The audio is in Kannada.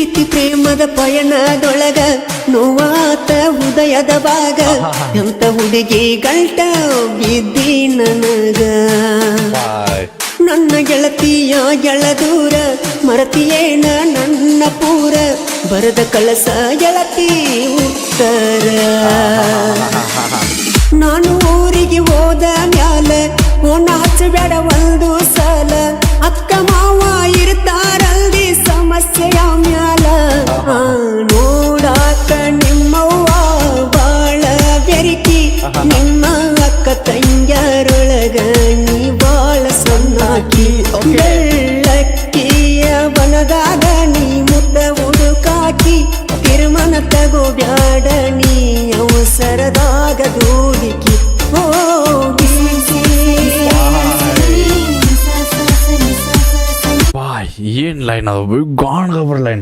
ಪ್ರೀತಿ ಪ್ರೇಮದ ಪಯಣದೊಳಗ ನೋವಾತ ಹೃದಯದ ಭಾಗ ಎಂತ ಹುಡುಗಿ ಗಂಟ ಬಿದ್ದಿ ನನಗ ನನ್ನ ಗೆಳತಿಯ ಗೆಳದೂರ ಮರತಿಯೇನ ನನ್ನ ಪೂರ ಬರದ ಕಳಸ ಗೆಳತಿ ಉತ್ತರ ನಾನು ಊರಿಗೆ ಹೋದ ಮ್ಯಾಲ ನಾಚಬೇಡ ಒಂದು ಸಲ ಅಕ್ಕ ಮಾವ ಇರ್ತಾರಲ್ದಿ ಸಮಸ್ಯೆಯ ಮ್ಯಾಲ ನೋಡಾಕ ನಿಮ್ಮವ್ವ ಬಾಳ ಬೆರಿಕಿ ನಿಮ್ಮ ಅಕ್ಕ ತಂಗ್ಯಾರೊಳಗ ನೀ ಬಾಳ ಸಣ್ಣಾಕಿ ಬೆಳ್ಳಕ್ಕಿಯ ಬನದಾಗ ನೀ ಮುದ್ದ ಹುಡುಕಾಕಿ ತೀರ್ಮಾನ ತಗೋ ಬ್ಯಾಡ ನೀ ಅವಸರದಾಗ ದೂಡಿಕಿ ಹೋಗಿ ಏನ್ ಲೈನ್ ಅದು ಗಾಣ ಲೈನ್